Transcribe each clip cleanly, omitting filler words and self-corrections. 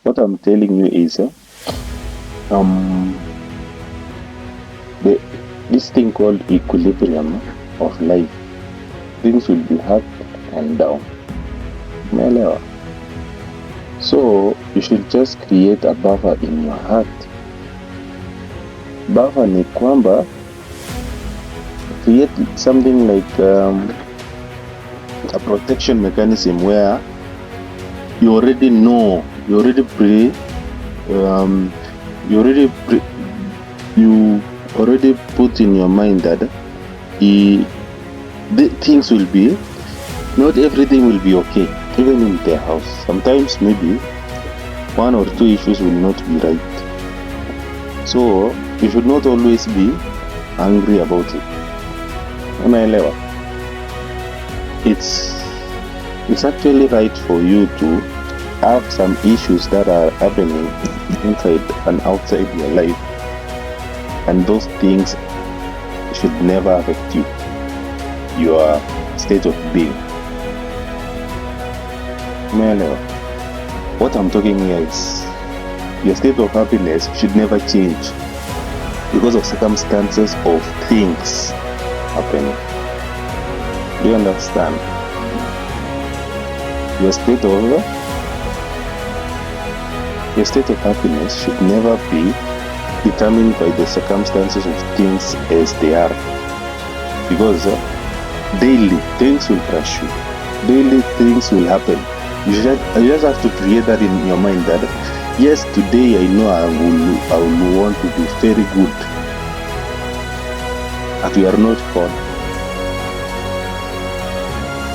what I'm telling you is this thing called equilibrium of life. Things will be up and down. Umeelewa? So you should just create a buffer in your heart. Buffer ni kwamba create something like a protection mechanism where you already know, you already put in your mind that the things will be, not everything will be okay, even in the house. Sometimes maybe one or two issues will not be right. So you should not always be angry about it. Unaelewa? It's actually right for you to have some issues that are happening inside and outside your life, and those things should never affect you, your state of being. Umeelewa? What I'm talking here is your state of happiness should never change because of circumstances of things happening. Do you understand? Your state of happiness should never be determined by the circumstances of things as they are, because daily things will crush you, daily things will happen. You just have to create that in your mind that yes, today I know I will want to be very good, but we are not fun.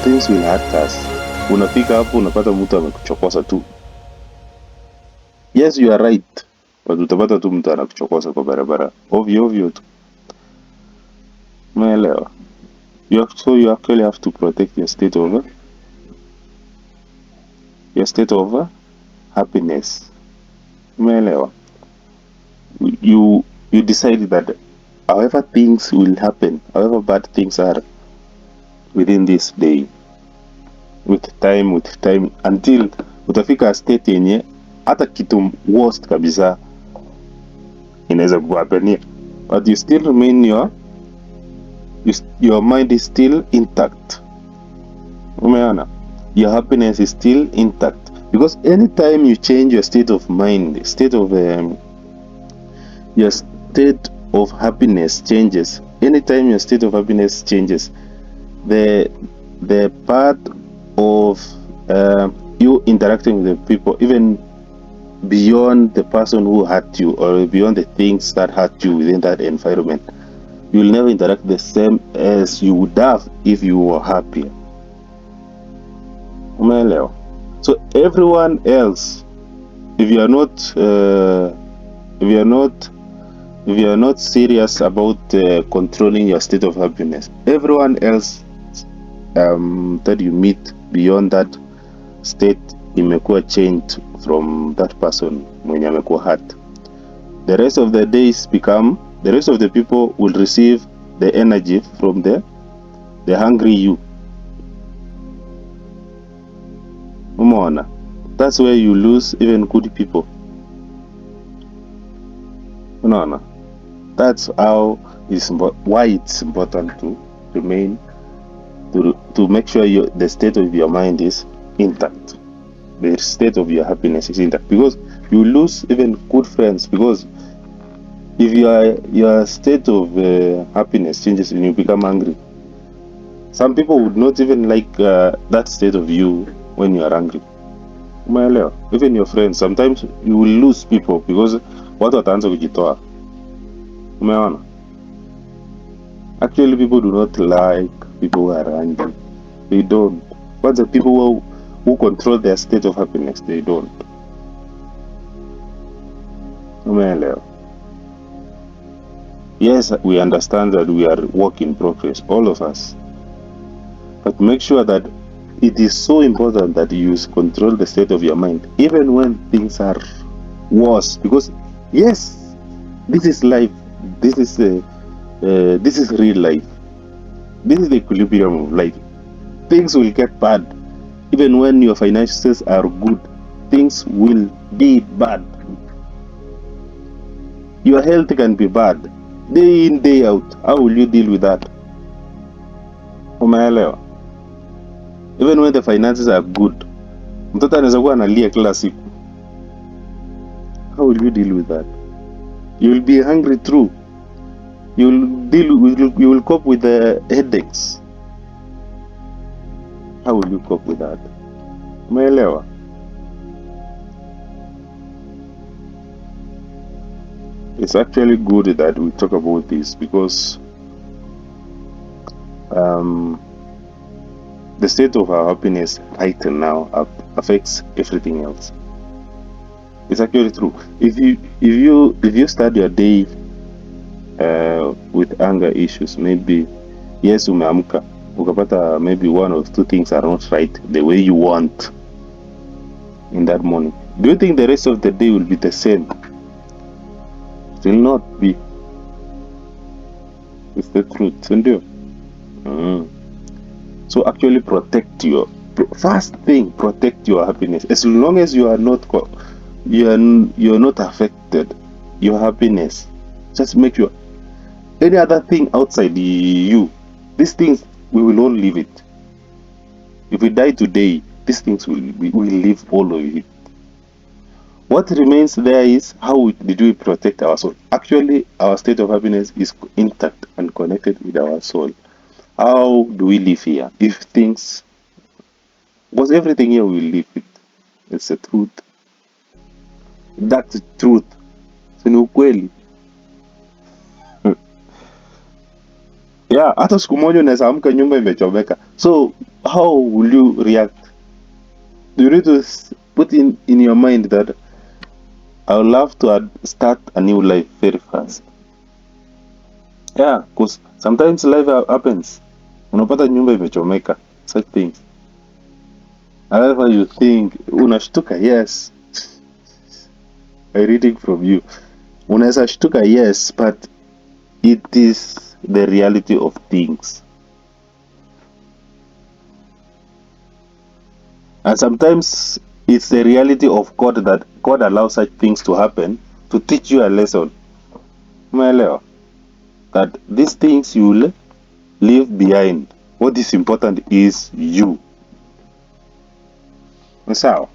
Things will hurt us. Unafika hapo unapata mtu amekuchokoza tu. Yes, you are right, but utapata tu mtu anakuchokoza kwa barabara ovyo tu. Umeelewa? So you actually have to protect your state of happiness. Umeelewa? You decide that however things will happen, however bad things are within this day, with time until utafika state yenye hata kitu worst kabisa inaweza kuhapenia, but you still remain your mind is still intact. Umeona? Your happiness is still intact, because anytime you change your state of mind, your state of happiness changes. Anytime your state of happiness changes, the part of you interacting with the people, even beyond the person who hurt you or beyond the things that hurt you within that environment, you will never interact the same as you would have if you were happier. Umeelewa? So everyone else, if you are not serious about controlling your state of happiness, everyone else that you meet beyond that state imekuwa changed from that person mwenye amekuwa hurt. The rest of the people will receive the energy from the hungry you. Umeona? That's where you lose even good people. Unaona? That's why it's important to remain, to make sure the state of your mind is intact, the state of your happiness is intact, because you lose even good friends. Because if your state of happiness changes and you become angry, some people would not even like that state of you when you are angry. Umeelewa? Even your friends, sometimes you will lose people because watu wataanza kujitoa. Umeona? Actually, people do not like people who are angry. They don't. But the people who control their state of happiness, they don't. Umeelewa? Yes, we understand that we are work in progress, all of us. But make sure that it is so important that you control the state of your mind, even when things are worse. Because yes, this is life. This is real life. This is the equilibrium of life. Things will get bad, even when your finances are good. things will be bad. Your health can be bad day in day out. How will you deal with that? Umeelewa? Even when the finances are good, mtoto anaweza kuwa analia kila siku. How will you deal with that? You will be hungry through. You will cope with the headaches. How will you cope with that? Umeelewa? It's actually good that we talk about this because the state of our happiness right now affects everything else. It's actually true. If you start your day with anger issues, maybe yes, umeamka ukapata maybe one or two things are not right the way you want in that morning. Do you think the rest of the day will be the same? It will not be. It's the truth, isn't it? So actually protect your first thing. Protect your happiness. As long as you are not you're not affected, your happiness. Just make sure any other thing outside you, these things we will all leave it. If we die today, these things will leave all of it. What remains there is how did we protect our soul. Actually, our state of happiness is intact and connected with our soul. How do we live here? If things, because everything here we live with, it's the truth. That's the truth. Ni ukweli. Yeah, hata siku moja unaweza amka nyumba imechomeka. So how will you react? You need to put in your mind that I would love to start a new life very fast. Yeah, because sometimes life happens. Unapata nyumba imechomeka, such things. However you think, unashtuka, yes. I'm reading from you. Unaweza shtuka, yes, but it is the reality of things. And sometimes it's the reality of God that God allows such things to happen to teach you a lesson. Umeelewa? That these things you will leave behind. What is important is you. Sawa?